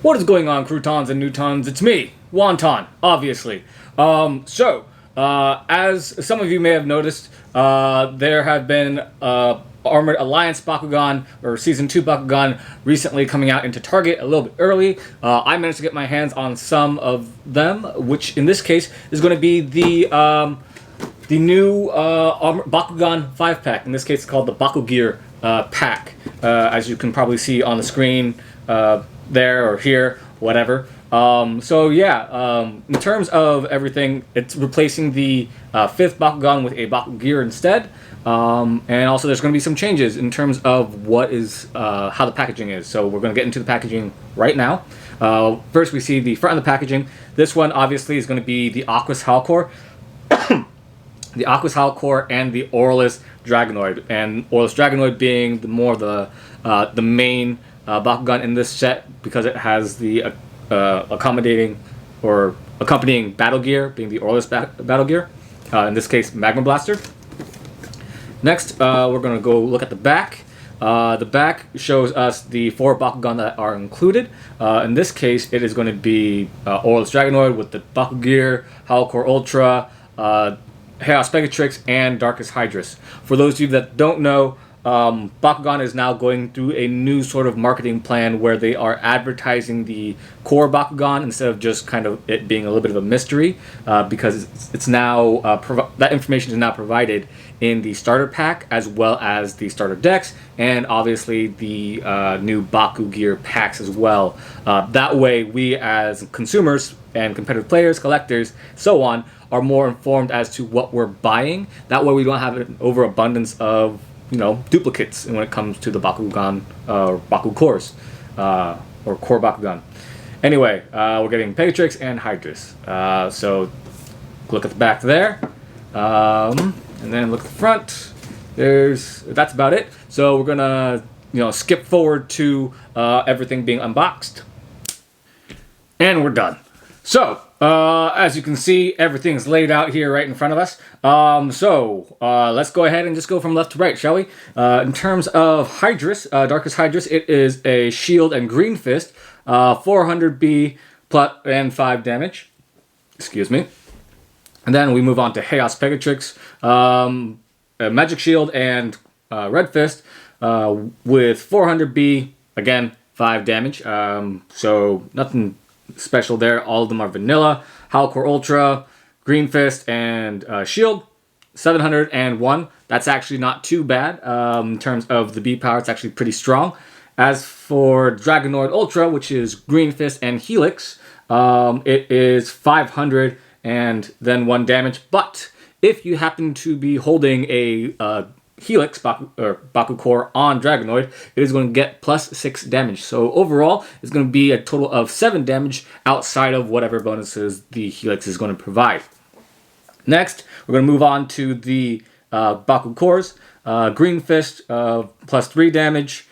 What is going on, Krutons and Nutons? It's me, Wonton, obviously. As some of you may have noticed, there have been Armored Alliance Bakugan, or Season 2 Bakugan, recently coming out into Target a little bit early. I managed to get my hands on some of them, which in this case is going to be the new Bakugan 5-pack. In this case, it's called the Baku-Gear pack, as you can probably see on the screen there or here, whatever. In terms of everything, it's replacing the 5th Bakugan with a Baku-Gear instead. And also there's going to be some changes in terms of what is how the packaging is. So we're going to get into the packaging right now. First, we see the front of the packaging. This one obviously is going to be the Aquos Howlkor. The Aquos Howlkor and the Aurelus Dragonoid, and Aurelus Dragonoid being the main Bakugan in this set because it has the accompanying battle gear, being the Aurelus battle gear. In this case, Magma Blaster. Next, we're going to go look at the back. The back shows us the 4 Bakugan that are included. In this case, it is going to be Aurelus Dragonoid with the Baku-Gear, Howlkor Ultra, Chaos Pegatrix, and Darkest Hydrus. For those of you that don't know, Bakugan is now going through a new sort of marketing plan where they are advertising the core Bakugan instead of just kind of it being a little bit of a mystery, because it's now that information is now provided in the starter pack as well as the starter decks, and obviously the new Baku-Gear packs as well. That way, we as consumers and competitive players, collectors, so on, are more informed as to what we're buying. That way we don't have an overabundance of, duplicates when it comes to the Bakugan, Baku cores, or core Bakugan. Anyway, we're getting Pegatrix and Hydrus. So look at the back there, and then look at the front. That's about it. So we're gonna, skip forward to everything being unboxed, and we're done. So, as you can see, everything's laid out here right in front of us. Let's go ahead and just go from left to right, shall we? In terms of Hydrus, Darkest Hydrus, it is a shield and green fist, 400B plus and 5 damage. Excuse me. And then we move on to Chaos Pegatrix, a magic shield and red fist, with 400B, again, 5 damage. So nothing special there. All of them are vanilla. Howlkor Ultra, Green Fist, and Shield, 701. That's actually not too bad. In terms of the B power, it's actually pretty strong. As for Dragonoid Ultra, which is Green Fist and Helix, it is 500 and then 1 damage. But if you happen to be holding a Helix Baku core on Dragonoid, it is going to get plus 6 damage. So overall, it's going to be a total of 7 damage outside of whatever bonuses the Helix is going to provide. Next, we're going to move on to the Baku cores. Green Fist, plus 3 damage.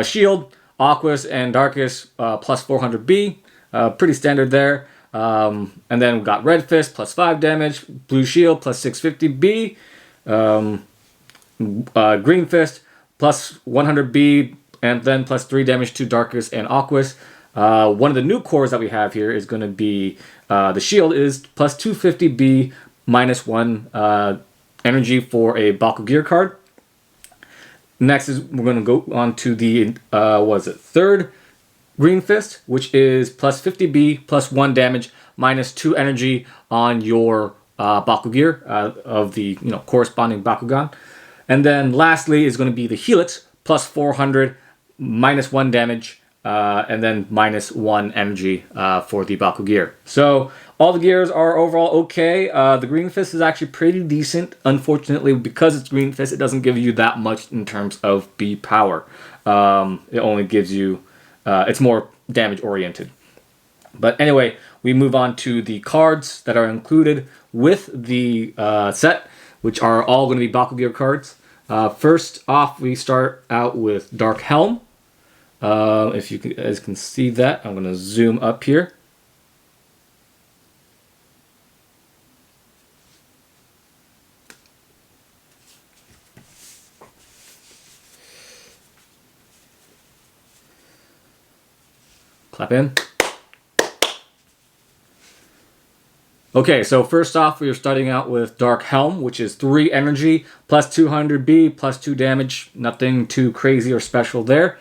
Shield, Aquos, and Darkest, plus 400B. Pretty standard there. And then we've got Red Fist, plus 5 damage. Blue Shield, plus 650B. Green Fist, plus 100B, and then plus 3 damage to Darkest and Aquos. One of the new cores that we have here is going to be the Shield is plus 250B, minus 1 energy for a Baku-Gear card. Next is we're going to go on to the 3rd Green Fist, which is plus 50B, plus 1 damage, minus 2 energy on your Baku-Gear of the corresponding Bakugan. And then lastly is going to be the Helix, plus 400, minus 1 damage, and then minus 1 energy for the Baku-Gear. So all the gears are overall okay. The Green Fist is actually pretty decent. Unfortunately, because it's Green Fist, it doesn't give you that much in terms of B power. It only gives you, it's more damage oriented. But anyway, we move on to the cards that are included with the set, which are all going to be Baku-Gear cards. First off, we start out with Dark Helm. If you guys can see that, I'm going to zoom up here. Clap in. Okay, so first off, we are starting out with Dark Helm, which is 3 energy, plus 200B, plus 2 damage. Nothing too crazy or special there.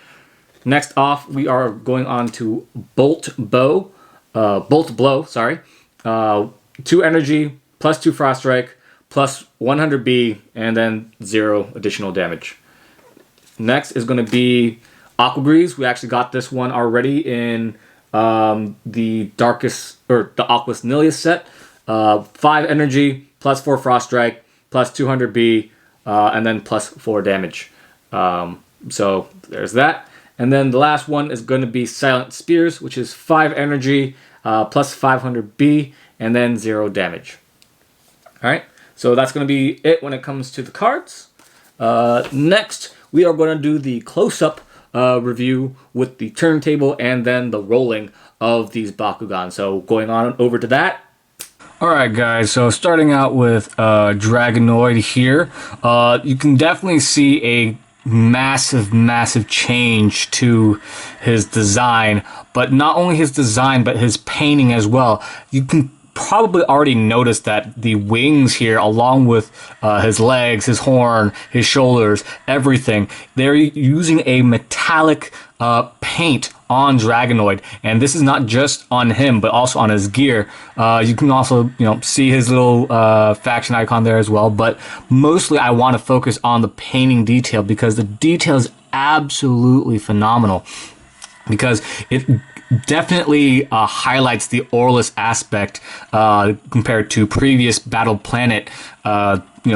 Next off, we are going on to Bolt Blow, sorry. 2 energy, plus 2 Frost Strike, plus 100B, and then 0 additional damage. Next is going to be Aqua Breeze. We actually got this one already in the Aquos Nilius set. 5 energy, plus 4 Frost Strike, plus 200B, and then plus 4 damage. So there's that. And then the last one is going to be Silent Spears, which is 5 energy, plus 500B, and then 0 damage. Alright, so that's going to be it when it comes to the cards. Next, we are going to do the close-up review with the turntable and then the rolling of these Bakugan. So going on over to that. Alright guys, so starting out with Dragonoid here, you can definitely see a massive change to his design, but not only his design but his painting as well. You can probably already noticed that the wings here, along with his legs, his horn, his shoulders, everything, they're using a metallic paint on Dragonoid, and this is not just on him but also on his gear. You can also see his little faction icon there as well, but mostly I want to focus on the painting detail because the detail is absolutely phenomenal, because it definitely highlights the Aurelus aspect compared to previous Battle Planet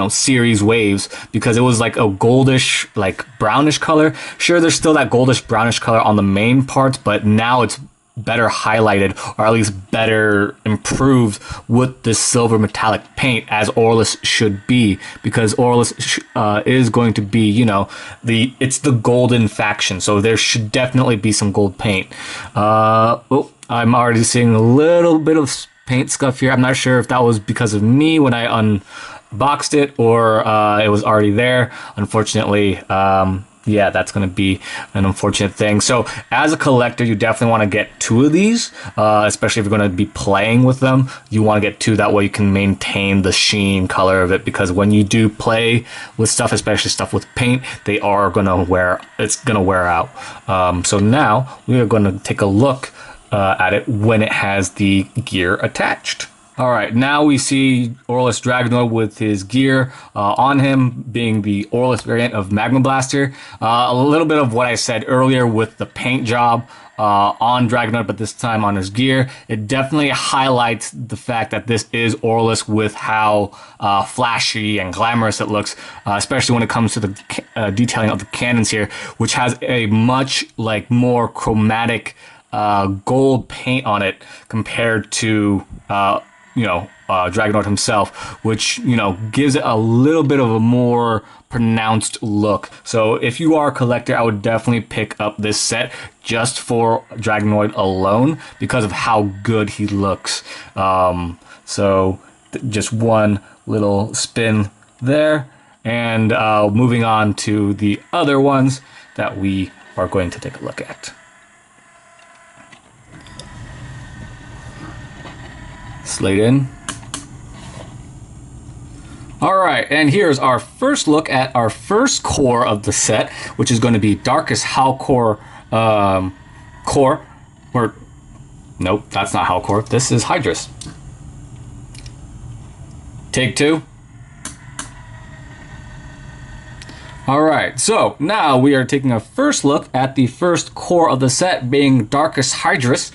series waves, because it was like a goldish, like brownish color. Sure, there's still that goldish brownish color on the main parts, but now it's better highlighted, or at least better improved with this silver metallic paint, as Aurelus should be, because Aurelus is going to be, it's the golden faction, so there should definitely be some gold paint. Oh, I'm already seeing a little bit of paint scuff here. I'm not sure if that was because of me when I unboxed it, or it was already there. Unfortunately, yeah, that's going to be an unfortunate thing. So as a collector, you definitely want to get 2 of these, especially if you're going to be playing with them. You want to get 2, that way you can maintain the sheen color of it, because when you do play with stuff, especially stuff with paint, they are going to it's going to wear out. So now we are going to take a look at it when it has the gear attached. Alright, now we see Aurelus Dragonoid with his gear on him, being the Aurelus variant of Magma Blaster. A little bit of what I said earlier with the paint job on Dragonoid, but this time on his gear. It definitely highlights the fact that this is Aurelus with how flashy and glamorous it looks, especially when it comes to the detailing of the cannons here, which has a much more chromatic gold paint on it compared to Dragonoid himself, which gives it a little bit of a more pronounced look. So if you are a collector, I would definitely pick up this set just for Dragonoid alone, because of how good he looks. Just one little spin there, and moving on to the other ones that we are going to take a look at. Slate in. Alright, and here's our first look at our first core of the set, which is going to be Darkest Howlkor core. Or, nope, that's not Howlkor. This is Hydrus. Take 2. Alright, so now we are taking a first look at the first core of the set, being Darkest Hydrus.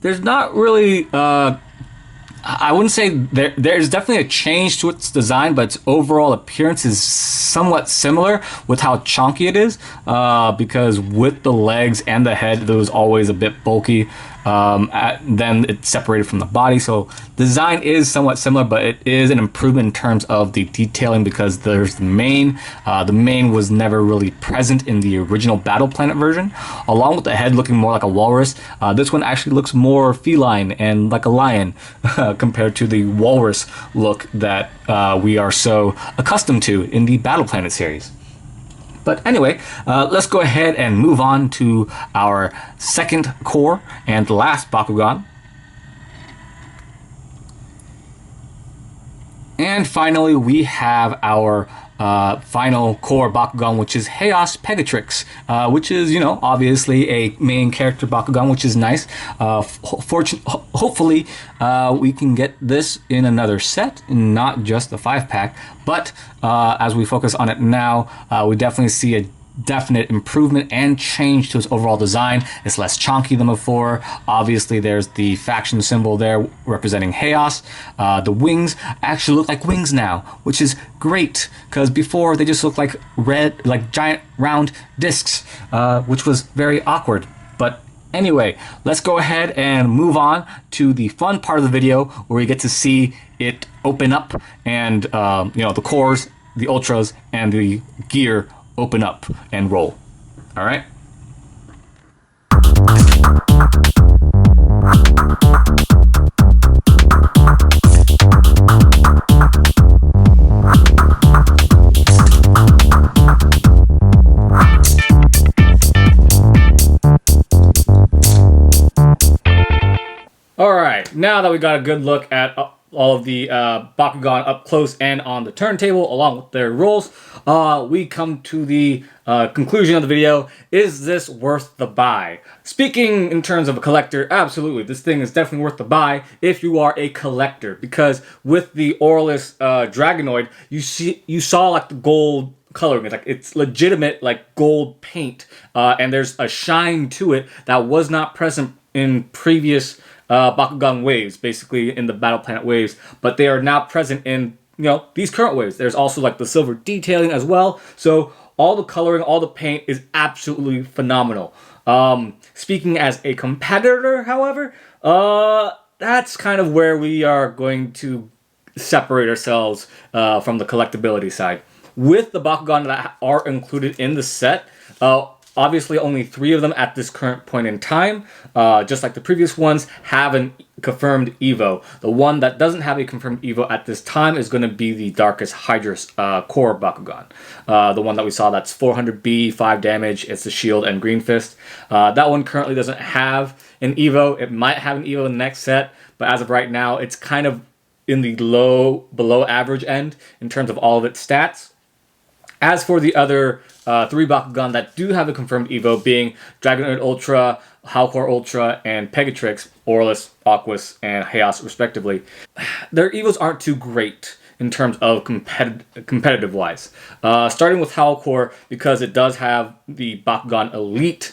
There's not really, I wouldn't say there's definitely a change to its design, but its overall appearance is somewhat similar with how chunky it is, because with the legs and the head, it was always a bit bulky. Then it's separated from the body, so design is somewhat similar, but it is an improvement in terms of the detailing, because there's the mane. The mane was never really present in the original Battle Planet version, along with the head looking more like a walrus. This one actually looks more feline and like a lion compared to the walrus look that we are so accustomed to in the Battle Planet series. But anyway, let's go ahead and move on to our second core and last Bakugan. And finally, we have our final core Bakugan, which is Chaos Pegatrix, which is, you know, obviously a main character Bakugan, which is nice. Hopefully, we can get this in another set, not just the 5-pack. But as we focus on it now, we definitely see a definite improvement and change to its overall design. It's less chunky than before. Obviously, there's the faction symbol there representing Chaos. The wings actually look like wings now, which is great, because before they just looked like red, like giant round discs, which was very awkward. But anyway, let's go ahead and move on to the fun part of the video where we get to see it open up and, you know, the cores, the ultras, and the gear open up and roll. All right. All right, now that we got a good look at all of the Bakugan up close and on the turntable, along with their roles, we come to the conclusion of the video. Is this worth the buy? Speaking in terms of a collector, absolutely. This thing is definitely worth the buy if you are a collector, because with the Aurelus Dragonoid, you saw like the gold coloring. It's like it's legitimate like gold paint, and there's a shine to it that was not present in previous Bakugan waves, basically in the Battle Planet waves, but they are now present in, you know, these current waves. There's also like the silver detailing as well. So all the coloring, all the paint is absolutely phenomenal. Speaking as a competitor, however, that's kind of where we are going to separate ourselves from the collectability side. With the Bakugan that are included in the set, obviously, only 3 of them at this current point in time, just like the previous ones, have a confirmed Evo. The one that doesn't have a confirmed Evo at this time is going to be the Darkest Hydrus core Bakugan. The one that we saw, that's 400B, 5 damage, it's the shield and green fist. That one currently doesn't have an Evo. It might have an Evo in the next set, but as of right now, it's kind of in the below average end in terms of all of its stats. As for the other 3 Bakugan that do have a confirmed Evo, being Dragonoid Ultra, Howlkor Ultra, and Pegatrix, Aurelus, Aquos, and Chaos, respectively, their Evos aren't too great in terms of competitive-wise. Starting with Howlkor, because it does have the Bakugan Elite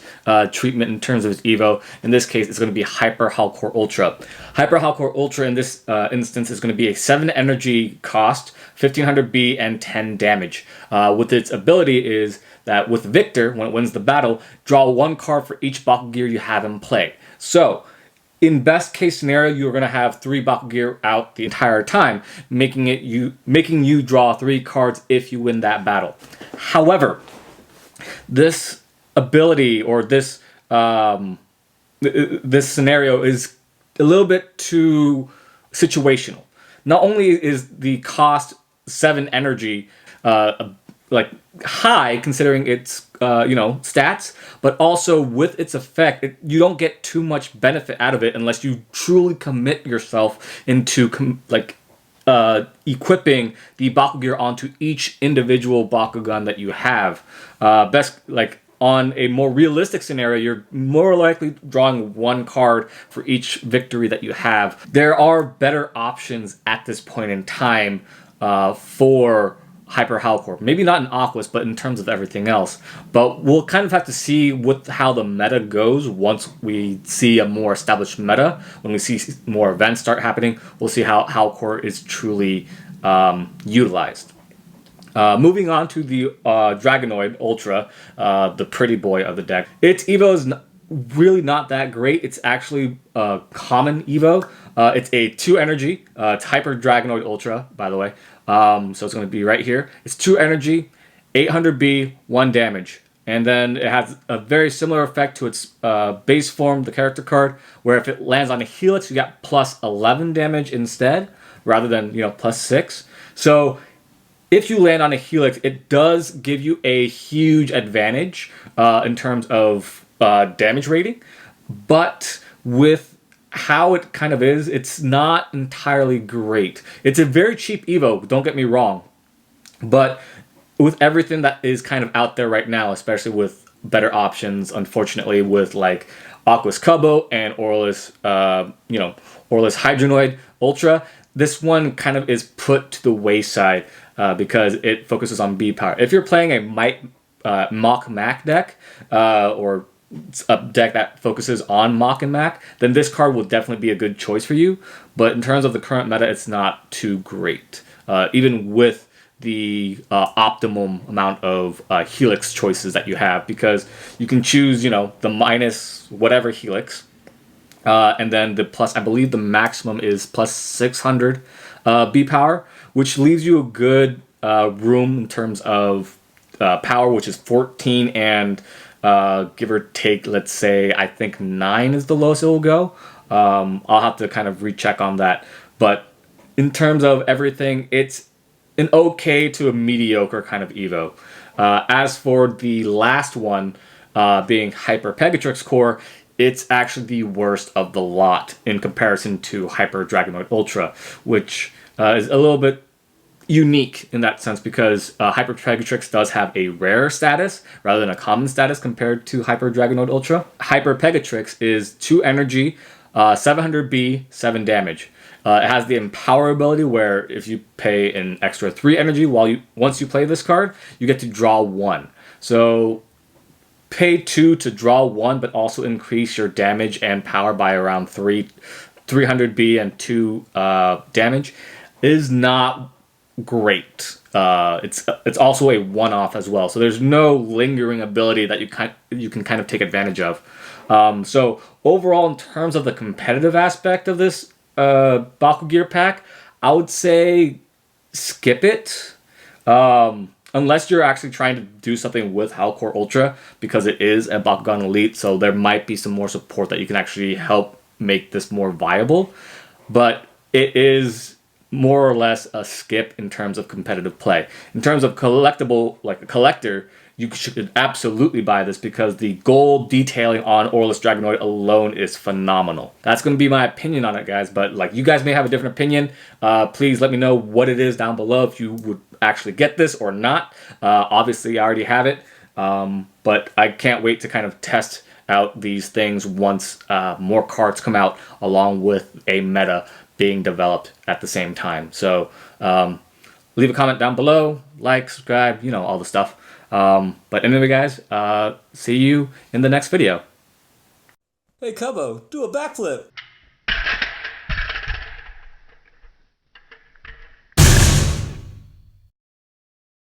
treatment in terms of its Evo. In this case, it's going to be Hyper Howlkor Ultra. Hyper Howlkor Ultra in this instance is going to be a 7 energy cost, 1500 B, and 10 damage. With its ability is that with Victor, when it wins the battle, draw 1 card for each Baku-Gear you have in play. So, in best case scenario, you're going to have 3 Baku-Gear out the entire time, making you draw 3 cards if you win that battle. However, this ability or this this scenario is a little bit too situational. Not only is the cost 7 energy like high considering its stats, but also with its effect, you don't get too much benefit out of it unless you truly commit yourself into equipping the Baku-Gear onto each individual Bakugan that you have. On a more realistic scenario, you're more likely drawing 1 card for each victory that you have. There are better options at this point in time for Hyper Howlkor. Maybe not in Aquos, but in terms of everything else. But we'll kind of have to see how the meta goes once we see a more established meta. When we see more events start happening, we'll see how Howlkor is truly utilized. Moving on to the Dragonoid Ultra, the pretty boy of the deck. Its Evo is really not that great. It's actually a common Evo. It's a 2 energy. It's Hyper Dragonoid Ultra, by the way. So it's going to be right here. It's 2 energy, 800B, 1 damage. And then it has a very similar effect to its base form, the character card, where if it lands on a Helix, you get plus 11 damage instead, rather than, plus 6. So if you land on a Helix, it does give you a huge advantage in terms of damage rating. But with how it kind of is, it's not entirely great. It's a very cheap Evo, don't get me wrong. But with everything that is kind of out there right now, especially with better options, unfortunately, with like Aquos Cubbo and Aurelus, Aurelus Hydronoid Ultra, this one kind of is put to the wayside because it focuses on B power. If you're playing a Mach Mac deck or a deck that focuses on Mach and Mac, then this card will definitely be a good choice for you. But in terms of the current meta, it's not too great, even with the optimum amount of helix choices that you have, because you can choose, the minus whatever helix, and then the plus, I believe the maximum is plus 600 B power, which leaves you a good room in terms of power, which is 14 and give or take, let's say, I think 9 is the lowest it will go. I'll have to kind of recheck on that. But in terms of everything, it's an okay to a mediocre kind of Evo. As for the last one, being Hyper Pegatrix Core, it's actually the worst of the lot in comparison to Hyper Dragonoid Ultra, which is a little bit unique in that sense because Hyper Pegatrix does have a rare status rather than a common status compared to Hyper Dragonoid Ultra. Hyper Pegatrix is 2 energy, 700 B, 7 damage. It has the Empower ability where if you pay an extra 3 energy once you play this card, you get to draw 1. So pay 2 to draw 1, but also increase your damage and power by around 300 B and 2 damage is not great. It's also a one-off as well, so there's no lingering ability that you can kind of take advantage of. So overall, in terms of the competitive aspect of this Baku-Gear pack, I would say skip it. Unless you're actually trying to do something with Howlkor Ultra, because it is a Bakugan Elite, so there might be some more support that you can actually help make this more viable. But it is more or less a skip in terms of competitive play. In terms of collectible, like a collector, you should absolutely buy this because the gold detailing on Aurelus Dragonoid alone is phenomenal. That's going to be my opinion on it, guys, but like you guys may have a different opinion. Please let me know what it is down below if you would actually get this or not. Obviously, I already have it, but I can't wait to kind of test out these things once more cards come out along with a meta being developed at the same time. So leave a comment down below, like, subscribe, all the stuff. But anyway, guys, see you in the next video. Hey, Cubbo, do a backflip!